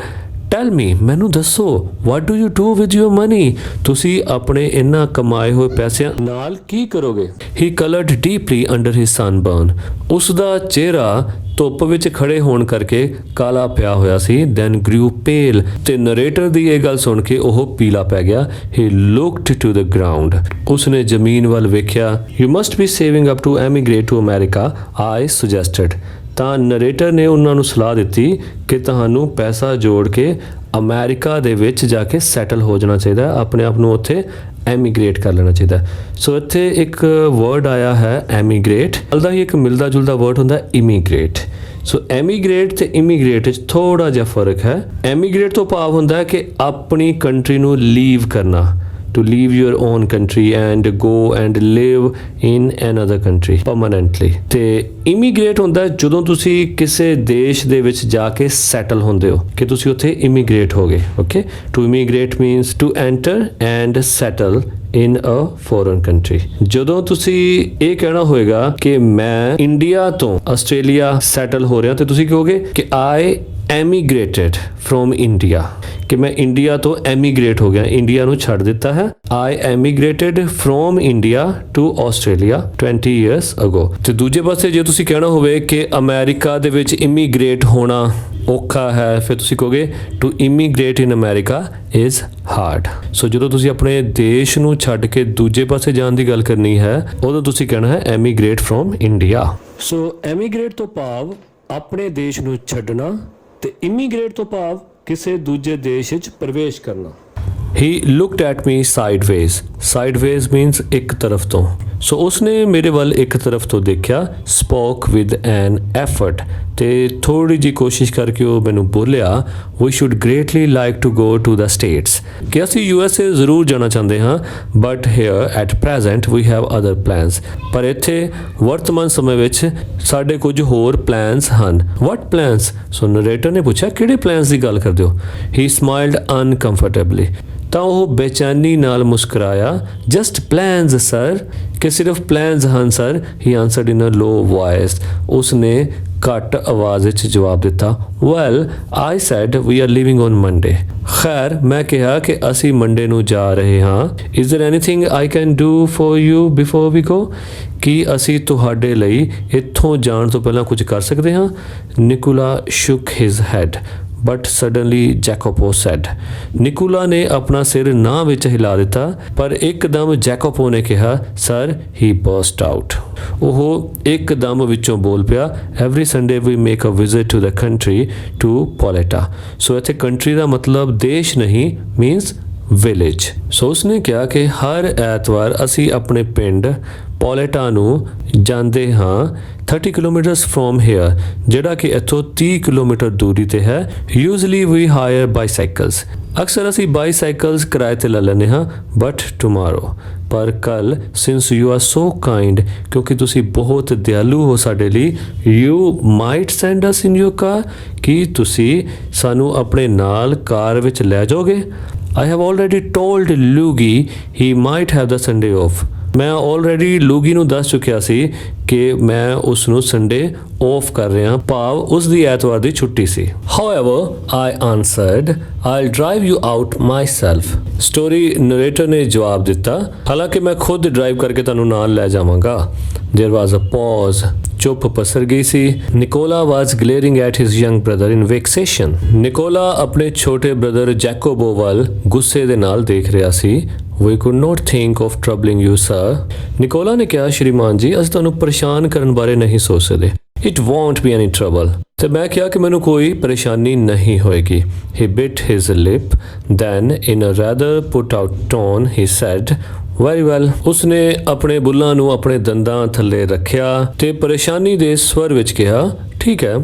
ਟੈਲ ਮੀ, ਮੈਨੂੰ ਦੱਸੋ, what do you do with your money, ਤੁਸੀਂ ਆਪਣੇ ਇਹਨਾਂ ਕਮਾਏ ਹੋਏ ਪੈਸਿਆਂ ਨਾਲ ਕੀ ਕਰੋਗੇ? He coloured deeply under his sunburn, ਉਸ ਦਾ ਚਿਹਰਾ ਧੁੱਪ ਵਿੱਚ ਖੜੇ ਹੋਣ ਕਰਕੇ ਕਾਲਾ ਪਿਆ ਹੋਇਆ ਸੀ। ਦੈਨ ਗ੍ਰਿਊ ਪੇਲ, ਤੇ ਨਰੇਟਰ ਦੀ ਇਹ ਗੱਲ ਸੁਣ ਕੇ ਉਹ ਪੀਲਾ ਪੈ ਗਿਆ। He looked to the ground, ਉਸਨੇ ਜ਼ਮੀਨ ਵੱਲ ਵੇਖਿਆ। You must be saving up to emigrate to America, I suggested, ਤਾਂ ਨਰੇਟਰ ਨੇ ਉਹਨਾਂ ਨੂੰ ਸਲਾਹ ਦਿੱਤੀ ਕਿ ਤੁਹਾਨੂੰ ਪੈਸਾ ਜੋੜ ਕੇ ਅਮਰੀਕਾ ਦੇ ਵਿੱਚ ਜਾ ਕੇ ਸੈਟਲ ਹੋ ਜਾਣਾ ਚਾਹੀਦਾ, ਆਪਣੇ ਆਪ ਨੂੰ ਉੱਥੇ ਐਮੀਗ੍ਰੇਟ ਕਰ ਲੈਣਾ ਚਾਹੀਦਾ। ਸੋ ਇੱਥੇ ਇੱਕ ਵਰਡ ਆਇਆ ਹੈ ਐਮੀਗ੍ਰੇਟ, ਦਾ ਹੀ ਇੱਕ ਮਿਲਦਾ ਜੁਲਦਾ ਵਰਡ ਹੁੰਦਾ ਇਮੀਗ੍ਰੇਟ। ਸੋ ਐਮੀਗ੍ਰੇਟ ਤੇ ਇਮੀਗ੍ਰੇਟ ਵਿੱਚ ਥੋੜਾ ਜਿਹਾ ਫਰਕ ਹੈ। ਐਮੀਗ੍ਰੇਟ ਤੋਂ ਭਾਵ ਹੁੰਦਾ ਹੈ ਕਿ ਆਪਣੀ ਕੰਟਰੀ ਨੂੰ ਲੀਵ ਕਰਨਾ, to leave your own country and go and live in another country permanently। ਤੇ immigrate ਹੁੰਦਾ ਜਦੋਂ ਤੁਸੀਂ ਕਿਸੇ ਦੇਸ਼ ਦੇ ਵਿੱਚ ਜਾ ਕੇ ਸੈਟਲ ਹੁੰਦੇ ਹੋ, ਕਿ ਤੁਸੀਂ ਉੱਥੇ immigrate ਹੋ ਗਏ। Okay, to immigrate means to enter and settle in a foreign country। ਜਦੋਂ ਤੁਸੀਂ ਇਹ ਕਹਿਣਾ ਹੋਏਗਾ ਕਿ ਮੈਂ ਇੰਡੀਆ ਤੋਂ ਆਸਟ੍ਰੇਲੀਆ ਸੈਟਲ ਹੋ ਰਿਹਾ, ਤੇ ਤੁਸੀਂ ਕਹੋਗੇ ਕਿ I emigrated from India, ਕਿ ਮੈਂ ਇੰਡੀਆ ਤੋਂ ਐਮੀਗ੍ਰੇਟ ਹੋ ਗਿਆ, ਇੰਡੀਆ ਨੂੰ ਛੱਡ ਦਿੱਤਾ ਹੈ। I emigrated from India to Australia 20 years ago। ਤੇ ਦੂਜੇ ਪਾਸੇ ਜੇ ਤੁਸੀਂ ਕਹਿਣਾ ਹੋਵੇ ਕਿ ਅਮਰੀਕਾ ਦੇ ਵਿੱਚ ਇਮੀਗ੍ਰੇਟ ਹੋਣਾ ਔਖਾ ਹੈ, ਫਿਰ ਤੁਸੀਂ ਕਹੋਗੇ to immigrate in America is hard. So ਜਦੋਂ ਤੁਸੀਂ ਆਪਣੇ ਦੇਸ਼ ਨੂੰ ਛੱਡ ਕੇ ਦੂਜੇ ਪਾਸੇ ਜਾਣ ਦੀ ਗੱਲ ਕਰਨੀ ਹੈ, ਉਦੋਂ ਤੁਸੀਂ ਕਹਿਣਾ ਹੈ ਐਮੀਗ੍ਰੇਟ ਫਰੋਮ ਇੰਡੀਆ। ਸੋ ਐਮੀਗ੍ਰੇਟ ਤੋਂ ਭਾਵ ਆਪਣੇ ਦੇਸ਼ ਨੂੰ ਛੱਡਣਾ, ਤੇ ਇਮੀਗ੍ਰੇਟ ਤੋਂ ਭਾਵ ਕਿਸੇ ਦੂਜੇ ਦੇਸ਼ ਵਿੱਚ ਪ੍ਰਵੇਸ਼ ਕਰਨਾ। He looked at me sideways. Sideways means ਇੱਕ ਤਰਫ ਤੋਂ। ਸੋ ਉਸਨੇ ਮੇਰੇ ਵੱਲ ਇੱਕ ਤਰਫ ਤੋਂ ਦੇਖਿਆ। Spoke with an effort. ਤੇ ਥੋੜੀ ਜੀ ਕੋਸ਼ਿਸ਼ ਕਰਕੇ ਉਹ ਮੈਨੂੰ ਬੋਲਿਆ, We should greatly like to go to the States. ਕਿ ਅਸੀਂ USA ਜ਼ਰੂਰ ਜਾਣਾ ਚਾਹੁੰਦੇ ਹਾਂ, but here at present we have other plans. ਪਰ ਇੱਥੇ ਵਰਤਮਾਨ ਸਮੇਂ ਵਿੱਚ ਸਾਡੇ ਕੁਝ ਹੋਰ ਪਲਾਨਸ ਹਨ। What plans? ਸੋ ਨਰੇਟਰ ਨੇ ਪੁੱਛਿਆ, ਕਿਹੜੇ ਪਲਾਨਸ ਦੀ ਗੱਲ ਕਰਦੇ ਹੋ? He smiled uncomfortably. ਤਾਂ ਉਹ ਬੇਚੈਨੀ ਨਾਲ ਮੁਸਕਰਾਇਆ। ਜਸਟ ਪਲਾਨਸ ਸਰ, ਕਿ ਸਿਰਫ ਪਲਾਨਸ ਹਨ ਸਰ। ਹੀ ਆਨਸਰਡ ਇਨ ਅ ਲੋ ਵੌਇਸ। ਉਸਨੇ ਘੱਟ ਆਵਾਜ਼ ਵਿੱਚ ਜਵਾਬ ਦਿੱਤਾ, well I said we are leaving on Monday. ਖੈਰ ਮੈਂ ਕਿਹਾ ਕਿ ਅਸੀਂ ਮੰਡੇ ਨੂੰ ਜਾ ਰਹੇ ਹਾਂ। Is there anything I can do for you before we go? ਕੀ ਅਸੀਂ ਤੁਹਾਡੇ ਲਈ ਇੱਥੋਂ ਜਾਣ ਤੋਂ ਪਹਿਲਾਂ ਕੁਝ ਕਰ ਸਕਦੇ ਹਾਂ? Nicola shook his head. But suddenly Jacopo said. Nicola ਨੇ ਆਪਣਾ ਸਿਰ ਨਾ ਵਿੱਚ ਹਿਲਾ ਦਿੱਤਾ, ਪਰ ਇੱਕਦਮ ਜੈਕੋਪੋ ਨੇ ਕਿਹਾ, ਸਰ ਹੀ ਬਰਸਟ ਆਊਟ। ਉਹ ਇੱਕਦਮ ਵਿੱਚੋਂ ਬੋਲ ਪਿਆ, every Sunday we make a visit to the country to Poleta. So ਇੱਥੇ ਕੰਟਰੀ ਦਾ ਮਤਲਬ ਦੇਸ਼ ਨਹੀਂ, ਮੀਨਸ ਵਿਲੇਜ। ਸੋ ਉਸਨੇ ਕਿਹਾ ਕਿ ਹਰ ਐਤਵਾਰ ਅਸੀਂ ਆਪਣੇ ਪਿੰਡ ਪੋਲੇਟਾ ਨੂੰ ਜਾਂਦੇ ਹਾਂ, 30 ਕਿਲੋਮੀਟਰਸ ਫਰੋਮ ਹੇਅਰ, ਜਿਹੜਾ ਕਿ ਇੱਥੋਂ 30 ਕਿਲੋਮੀਟਰ ਦੂਰੀ ਤੇ ਹੈ। ਯੂਜ਼ਲੀ ਵੀ ਹਾਇਰ ਬਾਈਸਾਈਕਲਸ। ਅਕਸਰ ਅਸੀਂ ਬਾਈਸਾਈਕਲਸ ਕਿਰਾਏ ਤੇ ਲੈ ਲੈਂਦੇ ਹਾਂ, ਬਟ ਟੁਮਾਰੋ, ਪਰ ਕੱਲ, since you are so kind, ਕਿਉਂਕਿ ਤੁਸੀਂ ਬਹੁਤ ਦਿਆਲੂ ਹੋ ਸਾਡੇ ਲਈ, you might send us in your car, ਕੀ ਤੁਸੀਂ ਸਾਨੂੰ ਆਪਣੇ ਨਾਲ ਕਾਰ ਵਿੱਚ ਲੈ ਜਾਓਗੇ? I have already told Lugi he might have the Sunday off. ਮੈਂ ਆਲਰੇਡੀ ਲੂਗੀ ਨੂੰ ਦੱਸ ਚੁੱਕਿਆ ਸੀ ਕਿ ਮੈਂ ਉਸ ਨੂੰ ਸੰਡੇ ਆਫ ਕਰ ਰਿਹਾ, ਭਾਵ ਉਸ ਦੀ ਐਤਵਾਰ ਦੀ ਛੁੱਟੀ ਸੀ। However, I answered, I'll drive you out myself. Story narrator ਨੇ ਜਵਾਬ ਦਿੱਤਾ, ਹਾਲਾਂਕਿ ਮੈਂ ਖੁਦ ਡਰਾਈਵ ਕਰਕੇ ਤੁਹਾਨੂੰ ਨਾਲ ਲੈ ਜਾਵਾਂਗਾ। There was a pause. ਚੁੱਪ ਪਸਰ ਗਈ ਸੀ। Nikola was glaring at his young brother in vexation. Nikola ਆਪਣੇ ਛੋਟੇ ਬ੍ਰਦਰ ਜੈਕੋਬੋ ਵੱਲ ਗੁੱਸੇ ਦੇ ਨਾਲ ਦੇਖ ਰਿਹਾ ਸੀ। We could not think of troubling you, sir. Nikola ਨੇ ਕਿਹਾ, ਸ਼੍ਰੀਮਾਨ ਜੀ, ਅਸੀਂ ਤੁਹਾਨੂੰ ਪਰੇਸ਼ਾਨ ਕਰਨ ਬਾਰੇ ਨਹੀਂ ਸੋਚ ਸਕਦੇ। It won't be any trouble. ਤੇ ਮੈਂ ਕਿਹਾ ਕਿ ਮੈਨੂੰ ਕੋਈ ਪਰੇਸ਼ਾਨੀ ਨਹੀਂ ਹੋਏਗੀ। He bit his lip. Then, in a rather put out tone, he said, very well. ਉਸਨੇ ਆਪਣੇ ਬੁੱਲਾਂ ਨੂੰ ਆਪਣੇ ਦੰਦਾਂ ਥੱਲੇ ਰੱਖਿਆ ਤੇ ਪਰੇਸ਼ਾਨੀ ਦੇ ਸਵਰ ਵਿੱਚ ਕਿਹਾ, ਠੀਕ ਹੈ।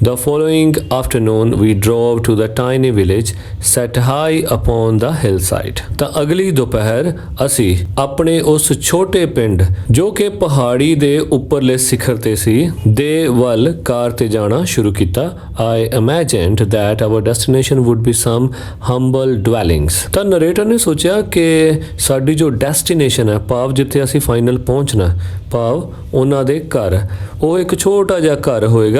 The following afternoon we drove to the tiny village set high upon the hillside. ਤਾਂ ਅਗਲੀ ਦੁਪਹਿਰ ਅਸੀਂ ਆਪਣੇ ਉਸ ਛੋਟੇ ਪਿੰਡ ਜੋ ਕਿ ਪਹਾੜੀ ਦੇ ਉੱਪਰਲੇ ਸਿਖਰ ਤੇ ਸੀ ਦੇ ਵੱਲ ਕਾਰ ਤੇ ਜਾਣਾ ਸ਼ੁਰੂ ਕੀਤਾ। I imagined that our destination would be some humble dwellings. ਤਾਂ ਨਰੇਟਰ ਨੇ ਸੋਚਿਆ ਕਿ ਸਾਡੀ ਜੋ ਡੈਸਟੀਨੇਸ਼ਨ ਹੈ, ਭਾਵ ਜਿੱਥੇ ਅਸੀਂ ਫਾਈਨਲ ਪਹੁੰਚਣਾ, ਭਾਵ ਉਹਨਾਂ ਦੇ ਘਰ, ਉਹ ਇੱਕ ਛੋਟਾ ਜਿਹਾ ਘਰ ਹੋਏਗਾ।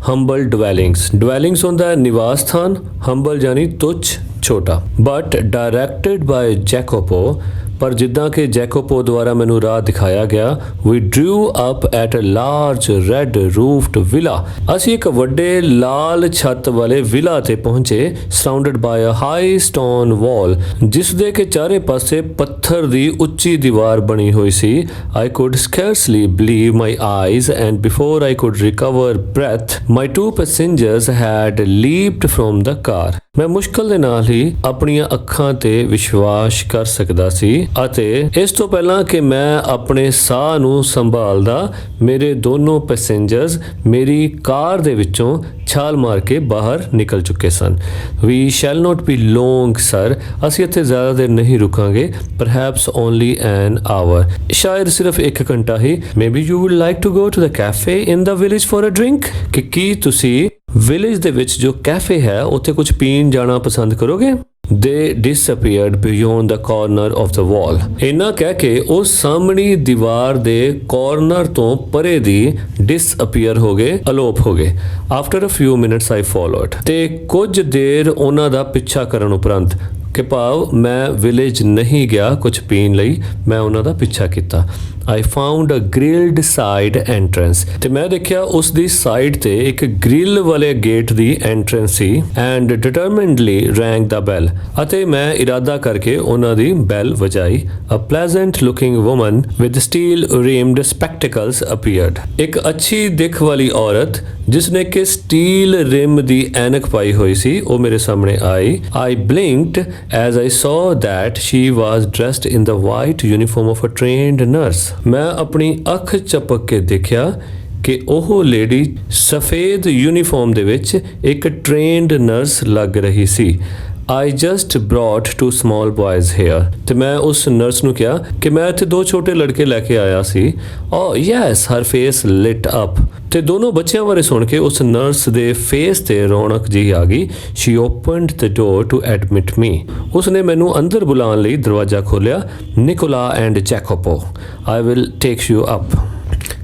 ਹੰਬਲ ਡਵੈਲਿੰਗਸ ਹੁੰਦਾ ਹੈ ਨਿਵਾਸ ਸਥਾਨ, ਹੰਬਲ ਯਾਨੀ ਤੁੱਛ, ਛੋਟਾ। ਬਟ ਡਾਇਰੈਕਟਡ ਬਾय ਜੈਕੋਪੋ, ਪਰ ਜਿੱਦਾਂ ਕਿ ਜੈਕੋਪੋ ਦੁਆਰਾ ਮੈਨੂੰ ਰਾਹ ਦਿਖਾਇਆ ਗਿਆ, we drew up at a large red roofed villa. ਅਸੀਂ ਇੱਕ ਵੱਡੇ ਲਾਲ ਛੱਤ ਵਾਲੇ ਵਿਲਾ ਤੇ ਪਹੁੰਚੇ, surrounded by a high stone wall, ਜਿਸ ਦੇ ਕਿ ਚਾਰੇ ਪਾਸੇ ਪੱਥਰ ਦੀ ਉੱਚੀ ਦੀਵਾਰ ਬਣੀ ਹੋਈ ਸੀ। I could scarcely believe my eyes, and before I could recover breath, my two passengers had leaped from the car. ਮੈਂ ਮੁਸ਼ਕਲ ਦੇ ਨਾਲ ਹੀ ਆਪਣੀਆਂ ਅੱਖਾਂ ਤੇ ਵਿਸ਼ਵਾਸ ਕਰ ਸਕਦਾ ਸੀ, ਅਤੇ ਇਸ ਤੋਂ ਪਹਿਲਾਂ ਕਿ ਮੈਂ ਆਪਣੇ ਸਾਹ ਨੂੰ ਸੰਭਾਲਦਾ, ਮੇਰੇ ਦੋਨੋਂ ਪੈਸੇਂਜਰਸ ਮੇਰੀ ਕਾਰ ਦੇ ਵਿੱਚੋਂ ਛਾਲ ਮਾਰ ਕੇ ਬਾਹਰ ਨਿਕਲ ਚੁੱਕੇ ਸਨ। We shall not be long, sir. ਅਸੀਂ ਇੱਥੇ ਜ਼ਿਆਦਾ ਦੇਰ ਨਹੀਂ ਰੁਕਾਂਗੇ। Perhaps only an hour. ਸ਼ਾਇਦ ਸਿਰਫ 1 ਘੰਟਾ ਹੀ। Maybe you would like to go to the cafe in the village for a drink? ਕਿ ਕੀ ਤੁਸੀਂ ਵਿਲੇਜ ਦੇ ਵਿੱਚ ਜੋ ਕੈਫੇ ਹੈ ਉੱਥੇ ਕੁਝ ਪੀਣ ਜਾਣਾ ਪਸੰਦ ਕਰੋਗੇ? They disappeared beyond the corner of the wall. ਇਹਨਾਂ ਕਹਿ ਕੇ ਉਹ ਸਾਹਮਣੀ ਦੀਵਾਰ ਦੇ ਕਾਰਨਰ ਤੋਂ ਪਰੇ ਦੀ disappear ਹੋ ਗਏ, ਅਲੋਪ ਹੋ ਗਏ। After a few minutes I followed. ਤੇ ਕੁਝ ਦੇਰ ਉਹਨਾਂ ਦਾ ਪਿੱਛਾ ਕਰਨ ਉਪਰੰਤ, ਕਿ ਭਾਵ ਮੈਂ ਵਿਲੇਜ ਨਹੀਂ ਗਿਆ ਕੁਝ ਪੀਣ ਲਈ, ਮੈਂ ਉਹਨਾਂ ਦਾ ਪਿੱਛਾ ਕੀਤਾ। I found a grilled side entrance ਤੇ ਮੈਂ ਦੇਖਿਆ ਉਸ ਦੀ ਸਾਈਡ ਤੇ ਇੱਕ ਗ੍ਰਿਲ ਵਾਲੇ gate the entrance C and determinedly rang the bell ਅਤੇ ਮੈਂ ਇਰਾਦਾ ਕਰਕੇ ਉਹਨਾਂ ਦੀ ਬੈਲ ਵਜਾਈ। A pleasant looking woman with steel rimmed spectacles appeared। ਇੱਕ ਅੱਛੀ ਦਿੱਖ ਵਾਲੀ ਔਰਤ ਜਿਸਨੇ ਕਿ ਸਟੀਲ ਰਿਮ ਦੀ ਐਨਕ ਪਾਈ ਹੋਈ ਸੀ ਉਹ ਮੇਰੇ ਸਾਹਮਣੇ ਆਈ। I blinked as I saw that she was dressed in the white uniform of a trained nurse। ਮੈਂ ਆਪਣੀ ਅੱਖ ਝਪਕ ਕੇ ਦੇਖਿਆ ਕਿ ਉਹ ਲੇਡੀ ਸਫੇਦ ਯੂਨੀਫਾਰਮ ਦੇ ਵਿੱਚ ਇੱਕ ਟ੍ਰੇਨਡ ਨਰਸ ਲੱਗ ਰਹੀ ਸੀ। I just brought 2 small boys here ਤੇ ਮੈਂ ਉਸ ਨਰਸ ਨੂੰ ਕਿਹਾ ਕਿ ਮੈਂ ਇੱਥੇ 2 ਛੋਟੇ ਲੜਕੇ ਲੈ ਕੇ ਆਇਆ ਸੀ। Oh yes, her face lit up ਤੇ ਦੋਨੋਂ ਬੱਚਿਆਂ ਬਾਰੇ ਸੁਣ ਕੇ ਉਸ ਨਰਸ ਦੇ ਫੇਸ ਤੇ ਰੌਣਕ ਜਿਹੀ ਆ ਗਈ। She opened the door to admit me। ਉਸਨੇ ਮੈਨੂੰ ਅੰਦਰ ਬੁਲਾਉਣ ਲਈ ਦਰਵਾਜ਼ਾ ਖੋਲ੍ਹਿਆ। Nicola and Jacopo, I will take you up।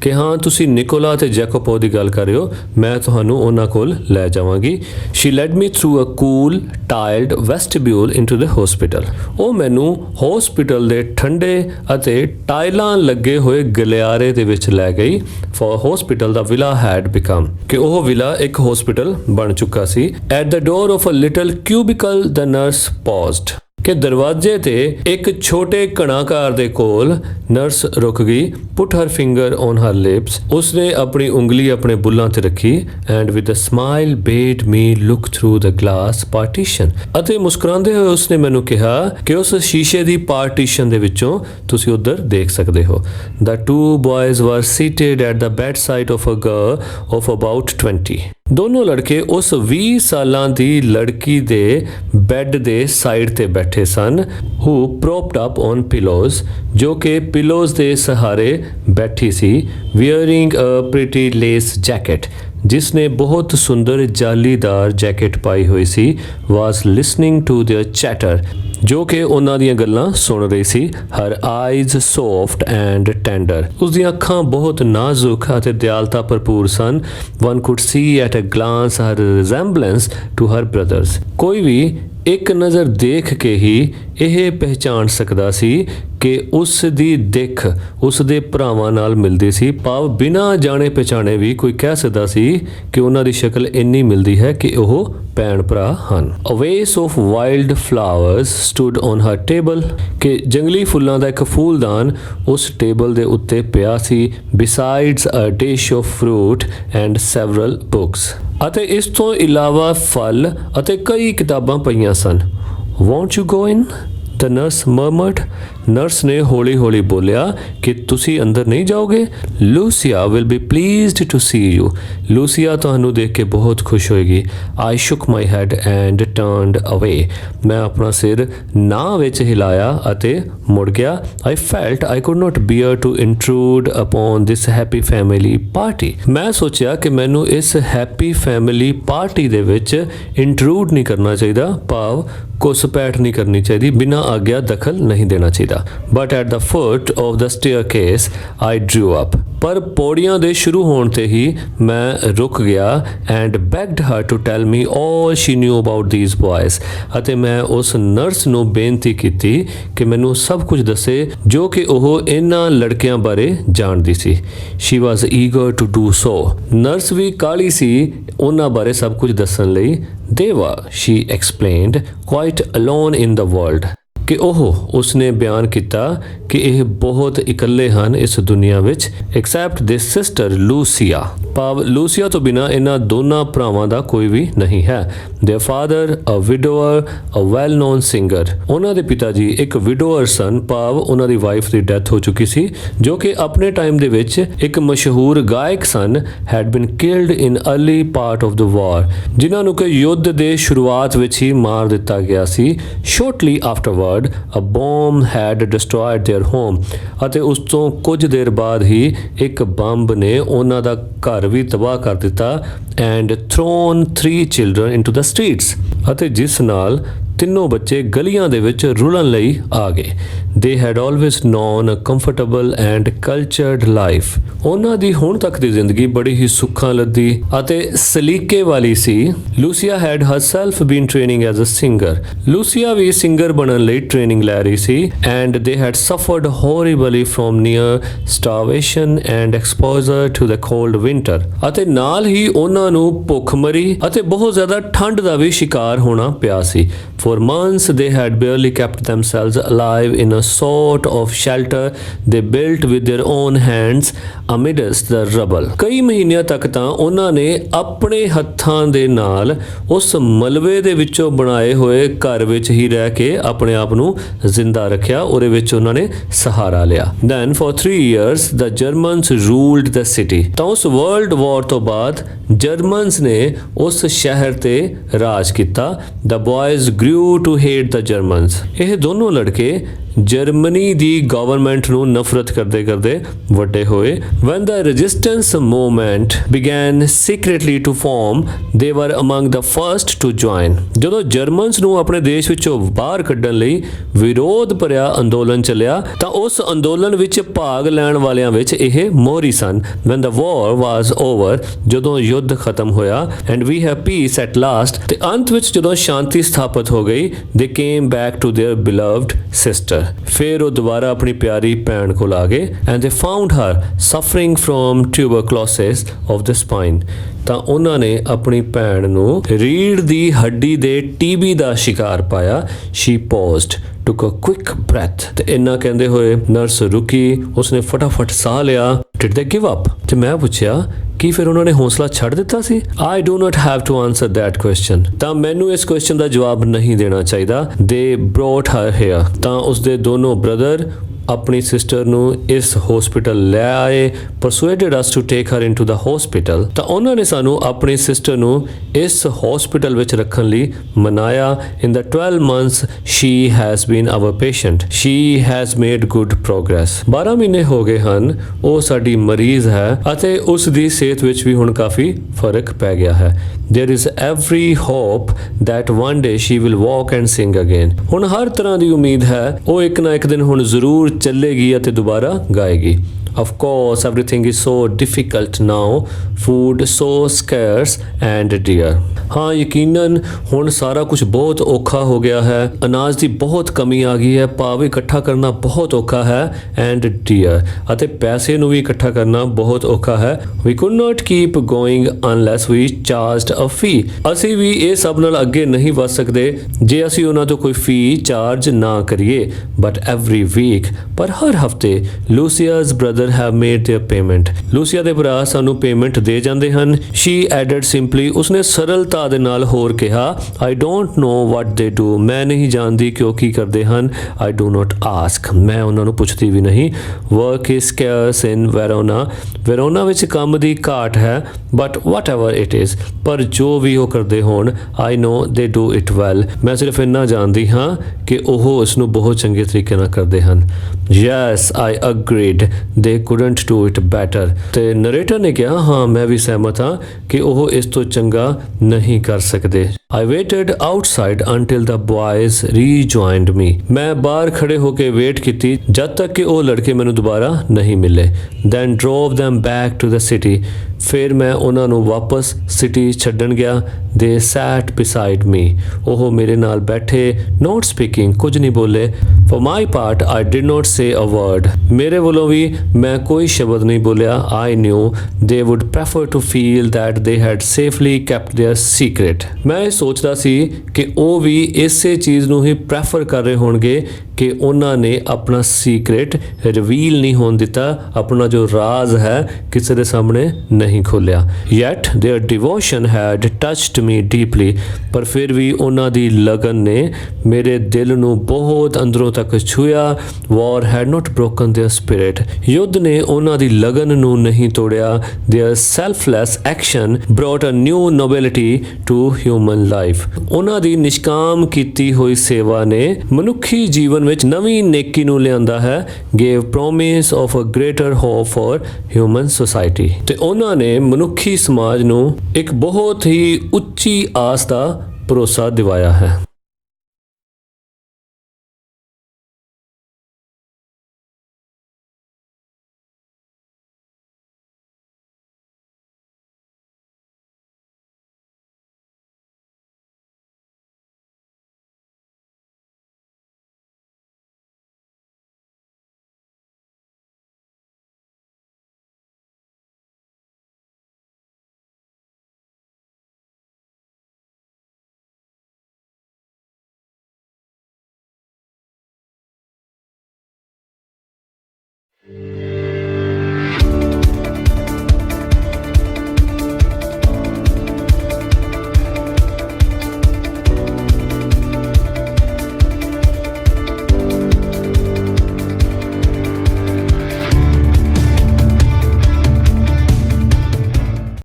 ਕਿ ਹਾਂ ਤੁਸੀਂ ਨਿਕੋਲਾ ਤੇ ਜੈਕੋਪੋ ਦੀ ਗੱਲ ਕਰ ਰਹੇ ਹੋ, ਮੈਂ ਤੁਹਾਨੂੰ ਉਹਨਾਂ ਕੋਲ ਲੈ ਜਾਵਾਂਗੀ। She led me through a cool tiled vestibule into the hospital। ਉਹ ਮੈਨੂੰ ਹਸਪੀਟਲ ਦੇ ਠੰਡੇ ਅਤੇ ਟਾਈਲਾਂ ਲੱਗੇ ਹੋਏ ਗਲਿਆਰੇ ਦੇ ਵਿੱਚ ਲੈ ਗਈ। For hospital the villa had become ਕਿ ਉਹ ਵਿਲਾ ਇੱਕ ਹਸਪੀਟਲ ਬਣ ਚੁੱਕਾ ਸੀ। At the door of a little cubicle the nurse paused ਕਿ ਦਰਵਾਜ਼ੇ ਤੇ ਇੱਕ ਛੋਟੇ ਘਣਾਕਾਰ ਦੇ ਕੋਲ ਨਰਸ ਰੁਕ ਗਈ। Put her finger on her lips ਉਸਨੇ ਆਪਣੀ ਉਂਗਲੀ ਆਪਣੇ ਬੁੱਲਾਂ ਤੇ ਰੱਖੀ and with a smile bade me look through the glass partition ਅਤੇ ਮੁਸਕਰਾਉਂਦੇ ਹੋਏ ਉਸਨੇ ਮੈਨੂੰ ਕਿਹਾ ਕਿ ਉਸ ਸ਼ੀਸ਼ੇ ਦੀ ਪਾਰਟੀਸ਼ਨ ਦੇ ਵਿੱਚੋਂ ਤੁਸੀਂ ਉੱਧਰ ਦੇਖ ਸਕਦੇ ਹੋ। The 2 boys were seated at the bedside of a girl of about 20। ਦੋਨੋਂ ਲੜਕੇ ਉਸ 20 ਸਾਲਾਂ ਦੀ ਲੜਕੀ ਦੇ ਬੈੱਡ ਦੇ ਸਾਈਡ ਤੇ ਬੈਠੇ ਸਨ। who propped up on pillows ਜੋ ਕਿ ਪਿਲੋਜ਼ ਦੇ ਸਹਾਰੇ ਬੈਠੀ ਸੀ। wearing a pretty lace jacket ਜਿਸਨੇ ਬਹੁਤ ਸੁੰਦਰ ਜਾਲੀਦਾਰ ਜੈਕਟ ਪਾਈ ਹੋਈ ਸੀ। was listening to their chatter ਜੋ ਕਿ ਉਹਨਾਂ ਦੀਆਂ ਗੱਲਾਂ ਸੁਣ ਰਹੀ ਸੀ। her eyes soft and tender ਉਸ ਦੀਆਂ ਅੱਖਾਂ ਬਹੁਤ ਨਾਜ਼ੁਕ ਅਤੇ ਦਿਆਲਤਾ ਭਰਪੂਰ ਸਨ। one could see at a glance her resemblance to her brothers ਕੋਈ ਵੀ ਇੱਕ ਨਜ਼ਰ ਦੇਖ ਕੇ ਹੀ ਇਹ ਪਹਿਚਾਣ ਸਕਦਾ ਸੀ ਕਿ ਉਸ ਦੀ ਦਿੱਖ ਉਸ ਦੇ ਭਰਾਵਾਂ ਨਾਲ ਮਿਲਦੀ ਸੀ। ਭਾਵ ਬਿਨਾਂ ਜਾਣੇ ਪਛਾਣੇ ਵੀ ਕੋਈ ਕਹਿ ਸਕਦਾ ਸੀ ਕਿ ਉਹਨਾਂ ਦੀ ਸ਼ਕਲ ਇੰਨੀ ਮਿਲਦੀ ਹੈ ਕਿ ਉਹ ਭੈਣ ਭਰਾ ਹਨ। A vase of wild flowers stood on her table ਕਿ ਜੰਗਲੀ ਫੁੱਲਾਂ ਦਾ ਇੱਕ ਫੂਲਦਾਨ ਉਸ ਟੇਬਲ ਦੇ ਉੱਤੇ ਪਿਆ ਸੀ। Besides a dish of fruit and several books ਅਤੇ ਇਸ ਤੋਂ ਇਲਾਵਾ ਫਲ ਅਤੇ ਕਈ ਕਿਤਾਬਾਂ ਪਈਆਂ ਸਨ। Won't you go in? The nurse murmured। Nurse ਨੇ ਹੌਲੀ ਹੌਲੀ ਬੋਲਿਆ ਕਿ ਤੁਸੀਂ ਅੰਦਰ ਨਹੀਂ ਜਾਓਗੇ। Lucia will be pleased to see you। Lucia ਤੁਹਾਨੂੰ ਦੇਖ ਕੇ ਬਹੁਤ ਖੁਸ਼ ਹੋਏਗੀ। I shook my head and turned away। ਮੈਂ ਆਪਣਾ ਸਿਰ ਨਾ ਵਿੱਚ ਹਿਲਾਇਆ ਅਤੇ ਮੁੜ ਗਿਆ। I felt I could not bear to intrude upon this happy family party। ਮੈਂ ਸੋਚਿਆ ਕਿ ਮੈਨੂੰ ਇਸ ਹੈਪੀ ਫੈਮਿਲੀ ਪਾਰਟੀ ਦੇ ਵਿੱਚ ਇੰਟਰੂਡ ਨਹੀਂ ਕਰਨਾ ਚਾਹੀਦਾ, ਭਾਵ ਘੁਸਪੈਠ ਨਹੀਂ ਕਰਨੀ ਚਾਹੀਦੀ, ਬਿਨਾਂ ਆਗਿਆ ਦਖਲ ਨਹੀਂ ਦੇਣਾ ਚਾਹੀਦਾ। But at the foot of the staircase I drew up। ਪਰ ਪੌੜੀਆਂ ਦੇ ਸ਼ੁਰੂ ਹੋਣ ਤੇ ਹੀ ਮੈਂ ਰੁਕ ਗਿਆ and begged her to tell me all she knew about these boys ਅਤੇ ਮੈਂ ਉਸ ਨਰਸ ਨੂੰ ਬੇਨਤੀ ਕੀਤੀ ਕਿ ਮੈਨੂੰ ਸਭ ਕੁਝ ਦੱਸੇ ਜੋ ਕਿ ਉਹ ਇਹਨਾਂ ਲੜਕਿਆਂ ਬਾਰੇ ਜਾਣਦੀ ਸੀ। She was eager to do so। Nurse ਵੀ ਕਾਹਲੀ ਸੀ ਉਹਨਾਂ ਬਾਰੇ ਸਭ ਕੁਝ ਦੱਸਣ ਲਈ। They were, she explained, quite alone in the world ਕਿ ਉਹ ਉਸਨੇ ਬਿਆਨ ਕੀਤਾ ਕਿ ਇਹ ਬਹੁਤ ਇਕੱਲੇ ਹਨ ਇਸ ਦੁਨੀਆ ਵਿੱਚ except this sister Lucia ਭਾਵ ਲੂਸੀਆ ਤੋਂ ਬਿਨਾਂ ਇਹਨਾਂ ਦੋਨਾਂ ਭਰਾਵਾਂ ਦਾ ਕੋਈ ਵੀ ਨਹੀਂ ਹੈ। their father a widower a well known singer ਉਹਨਾਂ ਦੇ ਪਿਤਾ ਜੀ ਇੱਕ ਵਿਡੋਅਰ ਸਨ ਭਾਵ ਉਹਨਾਂ ਦੀ ਵਾਈਫ ਦੀ ਡੈਥ ਹੋ ਚੁੱਕੀ ਸੀ ਜੋ ਕਿ ਆਪਣੇ ਟਾਈਮ ਦੇ ਵਿੱਚ ਇੱਕ ਮਸ਼ਹੂਰ ਗਾਇਕ ਸਨ had been killed in early part of the war ਜਿਨ੍ਹਾਂ ਨੂੰ ਕਿ ਯੁੱਧ ਦੇ ਸ਼ੁਰੂਆਤ ਵਿੱਚ ਹੀ ਮਾਰ ਦਿੱਤਾ ਗਿਆ ਸੀ। shortly afterward a bomb had destroyed their home ਅਤੇ ਉਸ ਤੋਂ ਕੁਝ ਦੇਰ ਬਾਅਦ ਹੀ ਇੱਕ ਬੰਬ ਨੇ ਉਹਨਾਂ ਦਾ ਘਰ ਵੀ ਤਬਾਹ ਕਰ ਦਿੱਤਾ and thrown 3 children into the streets ਅਤੇ ਜਿਸ ਨਾਲ ਤਿੰਨੋਂ ਬੱਚੇ ਗਲੀਆਂ ਦੇ ਵਿੱਚ ਰੁਲਣ ਲਈ ਆ ਗਏ। They had always known a comfortable and cultured life. ਉਹਨਾਂ ਦੀ ਹੁਣ ਤੱਕ ਦੀ ਜ਼ਿੰਦਗੀ ਬੜੀ ਹੀ ਸੁੱਖਾਂ ਲੱਦੀ ਅਤੇ ਸਲੀਕੇ ਵਾਲੀ ਸੀ। Lucia had herself been training as a singer. Lucia ਵੀ ਸਿੰਗਰ ਬਣਨ ਲਈ ਟ੍ਰੇਨਿੰਗ ਲੈ ਰਹੀ ਸੀ and they had suffered horribly from near starvation and exposure to the cold winter. ਅਤੇ ਨਾਲ ਹੀ ਉਹਨਾਂ ਨੂੰ ਭੁੱਖਮਰੀ ਅਤੇ ਬਹੁਤ ਜ਼ਿਆਦਾ ਠੰਡ ਦਾ ਵੀ ਸ਼ਿਕਾਰ ਹੋਣਾ ਪਿਆ ਸੀ। For months they had barely kept themselves alive in a sort of shelter they built with their own hands amidst the rubble। ਕਈ ਮਹੀਨਿਆਂ ਤੱਕ ਤਾਂ ਉਹਨਾਂ ਨੇ ਆਪਣੇ ਹੱਥਾਂ ਦੇ ਨਾਲ ਉਸ ਮਲਬੇ ਦੇ ਵਿੱਚੋਂ ਬਣਾਏ ਹੋਏ ਘਰ ਵਿੱਚ ਹੀ ਰਹਿ ਕੇ ਆਪਣੇ ਆਪ ਨੂੰ ਜ਼ਿੰਦਾ ਰੱਖਿਆ, ਉਹਦੇ ਵਿੱਚ ਉਹਨਾਂ ਨੇ ਸਹਾਰਾ ਲਿਆ। Then for 3 years the Germans ruled the city। ਤਾਂ ਉਸ ਵਰਲਡ ਵਾਰ ਤੋਂ ਬਾਅਦ ਜਰਮਨਸ ਨੇ ਉਸ ਸ਼ਹਿਰ ਤੇ ਰਾਜ ਕੀਤਾ। The boys grew to hate the Germans। ਇਹ ਦੋਨੋਂ ਲੜਕੇ ਜਰਮਨੀ ਦੀ ਗਵਰਨਮੈਂਟ ਨੂੰ ਨਫ਼ਰਤ ਕਰਦੇ ਕਰਦੇ ਵੱਡੇ ਹੋਏ। When the resistance movement began secretly to form they were among the first to join। ਜਦੋਂ ਜਰਮਨਸ ਨੂੰ ਆਪਣੇ ਦੇਸ਼ ਵਿੱਚੋਂ ਬਾਹਰ ਕੱਢਣ ਲਈ ਵਿਰੋਧ ਭਰਿਆ ਅੰਦੋਲਨ ਚੱਲਿਆ ਤਾਂ ਉਸ ਅੰਦੋਲਨ ਵਿੱਚ ਭਾਗ ਲੈਣ ਵਾਲਿਆਂ ਵਿੱਚ ਇਹ ਮੋਹਰੀ ਸਨ। When the war was over ਜਦੋਂ ਯੁੱਧ ਖਤਮ ਹੋਇਆ and we have peace at last ਤੇ ਅੰਤ ਵਿੱਚ ਜਦੋਂ ਸ਼ਾਂਤੀ ਸਥਾਪਿਤ ਹੋ ਗਈ they came back to their beloved sister। ਫਿਰ ਉਹ ਦੁਬਾਰਾ ਆਪਣੀ ਪਿਆਰੀ ਭੈਣ ਕੋਲ ਆ ਗਏ and they found her suffering from tuberculosis of the spine। ਤਾਂ ਉਹਨਾਂ ਨੇ ਆਪਣੀ ਭੈਣ ਨੂੰ ਰੀੜ੍ਹ ਦੀ ਹੱਡੀ ਦੇ TB ਦਾ ਸ਼ਿਕਾਰ ਪਾਇਆ। she paused took a quick breath ਤੇ ਇੰਨਾ ਕਹਿੰਦੇ ਹੋਏ ਨਰਸ ਰੁਕੀ, ਉਸਨੇ ਫਟਾਫਟ ਸਾਹ ਲਿਆ। did they give up? ਤੇ ਮੈਂ ਪੁੱਛਿਆ ਕੀ ਫਿਰ ਉਹਨਾਂ ਨੇ ਹੌਸਲਾ ਛੱਡ ਦਿੱਤਾ ਸੀ? I do not have to answer that question। ਤਾਂ ਮੈਨੂੰ ਇਸ ਕੁਐਸਚਨ ਦਾ ਜਵਾਬ ਨਹੀਂ ਦੇਣਾ ਚਾਹੀਦਾ। they brought her here। ਤਾਂ ਉਸਦੇ ਦੋਨੋਂ ਬ੍ਰਦਰ ਆਪਣੀ ਸਿਸਟਰ ਨੂੰ ਇਸ ਹਸਪੀਟਲ ਲੈ ਆਏ। persuaded us to take her into the hospital। ਤਾਂ ਉਹਨਾਂ ਨੇ ਸਾਨੂੰ ਆਪਣੀ ਸਿਸਟਰ ਨੂੰ ਇਸ ਹਸਪੀਟਲ ਵਿੱਚ ਰੱਖਣ ਲਈ ਮਨਾਇਆ। in the 12 months she has been our patient। she has made good progress। 12 ਮਹੀਨੇ ਹੋ ਗਏ ਹਨ ਉਹ ਸਾਡੀ ਮਰੀਜ਼ ਹੈ ਅਤੇ ਉਸ ਦੀ ਸਿਹਤ ਵਿੱਚ ਵੀ ਹੁਣ ਕਾਫੀ ਫਰਕ ਪੈ ਗਿਆ ਹੈ। there is every hope that one day she will walk and sing again। ਹੁਣ ਹਰ ਤਰ੍ਹਾਂ ਦੀ ਉਮੀਦ ਹੈ ਉਹ ਇੱਕ ਨਾ ਇੱਕ ਦਿਨ ਹੁਣ ਜ਼ਰੂਰ ਚੱਲੇਗੀ ਅਤੇ ਦੁਬਾਰਾ ਗਾਏਗੀ। Of course everything is so difficult now, food so scarce and dear। ਹਾਂ ਯਕੀਨਨ ਹੁਣ ਸਾਰਾ ਕੁਝ ਬਹੁਤ ਔਖਾ ਹੋ ਗਿਆ ਹੈ, ਅਨਾਜ ਦੀ ਬਹੁਤ ਕਮੀ ਆ ਗਈ ਹੈ, ਭਾਵ ਇਕੱਠਾ ਕਰਨਾ ਬਹੁਤ ਔਖਾ ਹੈ and dear ਅਤੇ ਪੈਸੇ ਨੂੰ ਵੀ ਇਕੱਠਾ ਕਰਨਾ ਬਹੁਤ ਔਖਾ ਹੈ। We could not keep going unless we charged a fee। ਅਸੀਂ ਵੀ ਇਹ ਸਭ ਨਾਲ ਅੱਗੇ ਨਹੀਂ ਵਧ ਸਕਦੇ ਜੇ ਅਸੀਂ ਉਹਨਾਂ ਤੋਂ ਕੋਈ ਫੀ ਚਾਰਜ ਨਾ ਕਰੀਏ। But every week ਪਰ ਹਰ ਹਫਤੇ Lucia's brother have made their payment। Lucia ਦੇ ਭਰਾ ਸਾਨੂੰ ਪੇਮੈਂਟ ਦੇ ਜਾਂਦੇ ਹਨ। she added simply ਉਸਨੇ ਸਰਲਤਾ ਦੇ ਨਾਲ ਹੋਰ ਕਿਹਾ I don't know what they do। ਮੈਂ ਨਹੀਂ ਜਾਣਦੀ ਕਿ ਉਹ ਕੀ ਕਰਦੇ ਹਨ। I do not ask। ਮੈਂ ਉਹਨਾਂ ਨੂੰ ਪੁੱਛਦੀ ਵੀ ਨਹੀਂ। work is scarce in Verona। Verona ਵਿੱਚ ਕੰਮ ਦੀ ਘਾਟ ਹੈ but whatever it is ਪਰ ਜੋ ਵੀ ਉਹ ਕਰਦੇ ਹੋਣ I know they do it well। ਮੈਂ ਸਿਰਫ ਇੰਨਾ ਜਾਣਦੀ ਹਾਂ ਕਿ ਉਹ ਇਸ ਨੂੰ ਬਹੁਤ ਚੰਗੇ ਤਰੀਕੇ ਨਾਲ ਕਰਦੇ ਹਨ। yes I agreed they couldn't do it better। ਤੇ ਨਰੇਟਰ ਨੇ ਕਿਹਾ ਹਾਂ ਮੈਂ ਵੀ ਸਹਿਮਤ ਹਾਂ ਕਿ ਉਹ ਇਸ ਤੋਂ ਚੰਗਾ ਨਹੀਂ ਕਰ ਸਕਦੇ। I waited outside until the boys rejoined me। ਮੈਂ ਬਾਹਰ ਖੜੇ ਹੋ ਕੇ ਵੇਟ ਕੀਤੀ ਜਦ ਤੱਕ ਕਿ ਉਹ ਲੜਕੇ ਮੈਨੂੰ ਦੁਬਾਰਾ ਨਹੀਂ ਮਿਲੇ। then drove them back to the city। ਫਿਰ ਮੈਂ ਉਹਨਾਂ ਨੂੰ ਵਾਪਸ ਸਿਟੀ ਛੱਡਣ ਗਿਆ। they sat beside me। ਉਹ ਮੇਰੇ ਨਾਲ ਬੈਠੇ not speaking ਕੁਝ ਨਹੀਂ ਬੋਲੇ। for my part I did not say a word। ਮੇਰੇ ਵੱਲੋਂ ਵੀ ਮੈਂ ਕੋਈ ਸ਼ਬਦ ਨਹੀਂ ਬੋਲਿਆ। I knew they would prefer to feel that they had safely kept their secret। ਮੈਂ ਇਹ ਸੋਚਦਾ ਸੀ ਕਿ ਉਹ ਵੀ ਇਸੇ ਚੀਜ਼ ਨੂੰ ਹੀ ਪ੍ਰੈਫਰ ਕਰ ਰਹੇ ਹੋਣਗੇ ਕਿ ਉਹਨਾਂ ਨੇ ਆਪਣਾ ਸੀਕ੍ਰੇਟ ਰਿਵੀਲ ਨਹੀਂ ਹੋਣ ਦਿੱਤਾ, ਆਪਣਾ ਜੋ ਰਾਜ਼ ਹੈ ਕਿਸੇ ਦੇ ਸਾਹਮਣੇ ਨਹੀਂ ਖੋਲਿਆ। yet their devotion had touched me deeply। ਪਰ ਫਿਰ ਵੀ ਉਹਨਾਂ ਦੀ ਲਗਨ ਨੇ ਮੇਰੇ ਦਿਲ ਨੂੰ ਬਹੁਤ ਅੰਦਰੋਂ ਤੱਕ ਛੂਇਆ। war had not broken their spirit। ਯੁੱਧ ਨੇ ਉਹਨਾਂ ਦੀ ਲਗਨ ਨੂੰ ਨਹੀਂ ਤੋੜਿਆ। their selfless action brought a new nobility to human life। ਉਹਨਾਂ ਦੀ ਨਿਸ਼ਕਾਮ ਕੀਤੀ ਹੋਈ ਸੇਵਾ ਨੇ ਮਨੁੱਖੀ ਜੀਵਨ ਵਿੱਚ ਨਵੀਂ ਨੇਕੀ ਨੂੰ ਲਿਆਂਦਾ ਹੈ। gave promise of a greater hope for human society। ਤੇ ਉਹਨਾਂ ਨੇ ਮਨੁੱਖੀ ਸਮਾਜ ਨੂੰ ਇੱਕ ਬਹੁਤ ਹੀ ਉੱਚੀ ਆਸ ਦਾ ਭਰੋਸਾ ਦਿਵਾਇਆ ਹੈ।